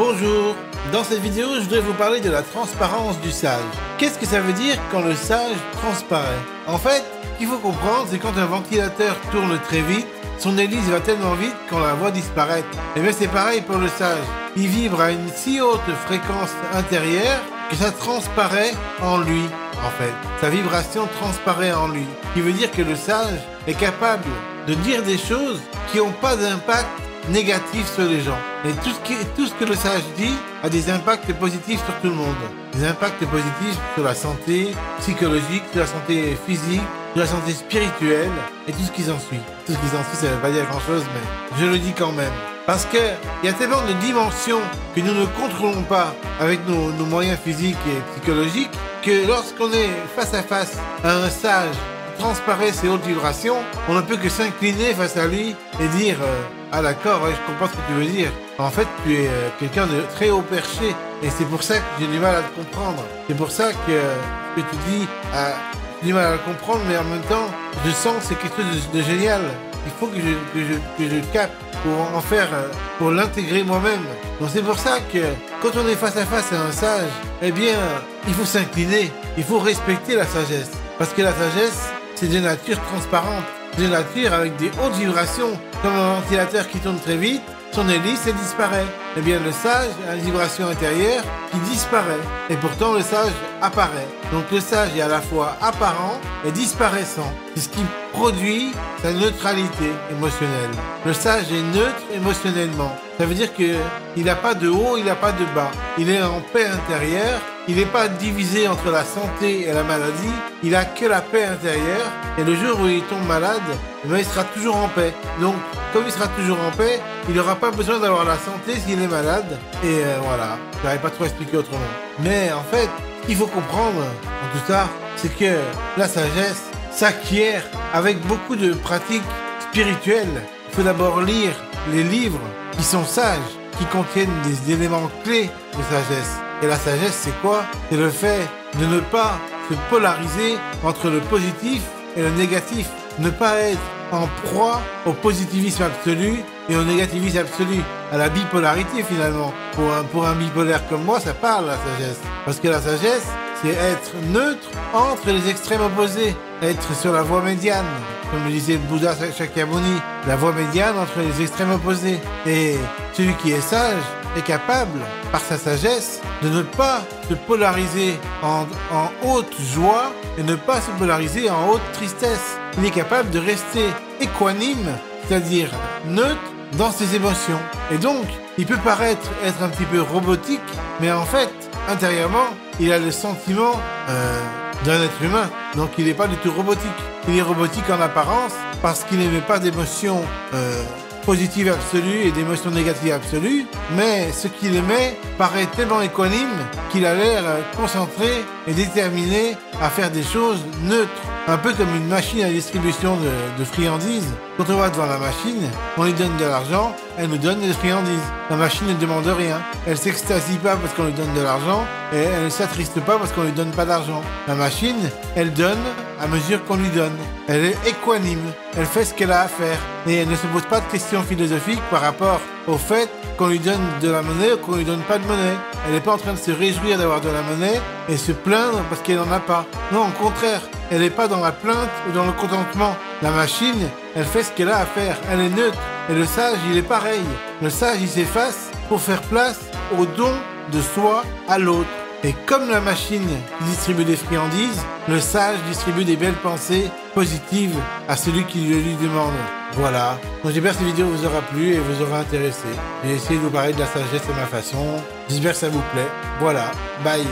Bonjour, dans cette vidéo je voudrais vous parler de la transparence du sage. Qu'est-ce que ça veut dire quand le sage transparaît? En fait, ce qu'il faut comprendre, c'est quand un ventilateur tourne très vite, son hélice va tellement vite qu'on la voit disparaître. Et bien c'est pareil pour le sage. Il vibre à une si haute fréquence intérieure que ça transparaît en lui, en fait. Sa vibration transparaît en lui. Ce qui veut dire que le sage est capable de dire des choses qui n'ont pas d'impact négatif sur les gens. Et tout ce que le sage dit a des impacts positifs sur tout le monde. Des impacts positifs sur la santé psychologique, sur la santé physique, sur la santé spirituelle et tout ce qui s'ensuit. Tout ce qui s'ensuit, ça ne veut pas dire grand-chose, mais je le dis quand même. Parce qu'il y a tellement de dimensions que nous ne contrôlons pas avec nos moyens physiques et psychologiques que lorsqu'on est face à face à un sage qui transparaît ses hautes vibrations, on ne peut que s'incliner face à lui et dire ah d'accord, ouais, je comprends ce que tu veux dire. En fait, tu es quelqu'un de très haut perché et c'est pour ça que j'ai du mal à te comprendre. C'est pour ça que ce que tu dis, j'ai du mal à le comprendre, mais en même temps, je sens que c'est quelque chose de génial. Il faut que je capte pour en faire, pour l'intégrer moi-même. Donc c'est pour ça que quand on est face à face à un sage, eh bien, il faut s'incliner, il faut respecter la sagesse. Parce que la sagesse, c'est de nature transparente, de nature avec des hautes vibrations, comme un ventilateur qui tourne très vite, son hélice, elle disparaît. Eh bien, le sage a une vibration intérieure qui disparaît. Et pourtant, le sage apparaît. Donc, le sage est à la fois apparent et disparaissant. C'est ce qui produit sa neutralité émotionnelle. Le sage est neutre émotionnellement. Ça veut dire qu'il n'a pas de haut, il n'a pas de bas. Il est en paix intérieure. Il n'est pas divisé entre la santé et la maladie. Il n'a que la paix intérieure. Et le jour où il tombe malade, il sera toujours en paix. Donc, comme il sera toujours en paix, il n'aura pas besoin d'avoir la santé s'il est malade. Et voilà, je n'arrive pas trop à expliquer autrement. Mais en fait, ce qu'il faut comprendre en tout ça, c'est que la sagesse s'acquiert avec beaucoup de pratiques spirituelles. Il faut d'abord lire les livres qui sont sages, qui contiennent des éléments clés de sagesse. Et la sagesse, c'est quoi? C'est le fait de ne pas se polariser entre le positif et le négatif. Ne pas être en proie au positivisme absolu et au négativisme absolu, à la bipolarité finalement. Pour un bipolaire comme moi, ça parle la sagesse. Parce que la sagesse, c'est être neutre entre les extrêmes opposés, être sur la voie médiane, comme le disait Bouddha Shakyamuni, la voie médiane entre les extrêmes opposés. Et celui qui est sage est capable, par sa sagesse, de ne pas se polariser en haute joie et ne pas se polariser en haute tristesse. Il est capable de rester équanime, c'est-à-dire neutre dans ses émotions. Et donc, il peut paraître être un petit peu robotique, mais en fait, intérieurement, il a le sentiment d'un être humain. Donc, il n'est pas du tout robotique. Il est robotique en apparence parce qu'il n'émet pas d'émotions positives absolues et d'émotions négatives absolues, mais ce qu'il émet paraît tellement équanime qu'il a l'air concentré et déterminé à faire des choses neutres. Un peu comme une machine à distribution de friandises. Quand on va devant la machine, on lui donne de l'argent, elle nous donne des friandises. La machine ne demande rien. Elle s'extasie pas parce qu'on lui donne de l'argent et elle ne s'attriste pas parce qu'on lui donne pas d'argent. La machine, elle donne à mesure qu'on lui donne. Elle est équanime. Elle fait ce qu'elle a à faire. Et elle ne se pose pas de questions philosophiques par rapport au fait qu'on lui donne de la monnaie ou qu'on lui donne pas de monnaie. Elle n'est pas en train de se réjouir d'avoir de la monnaie et se plaindre parce qu'elle n'en a pas. Non, au contraire, elle n'est pas dans la plainte ou dans le contentement. La machine, elle fait ce qu'elle a à faire. Elle est neutre. Et le sage, il est pareil. Le sage, il s'efface pour faire place au don de soi à l'autre. Et comme la machine distribue des friandises, le sage distribue des belles pensées positives à celui qui le lui demande. Voilà. Donc j'espère que cette vidéo vous aura plu et vous aura intéressé. J'ai essayé de vous parler de la sagesse à ma façon. J'espère que ça vous plaît. Voilà. Bye.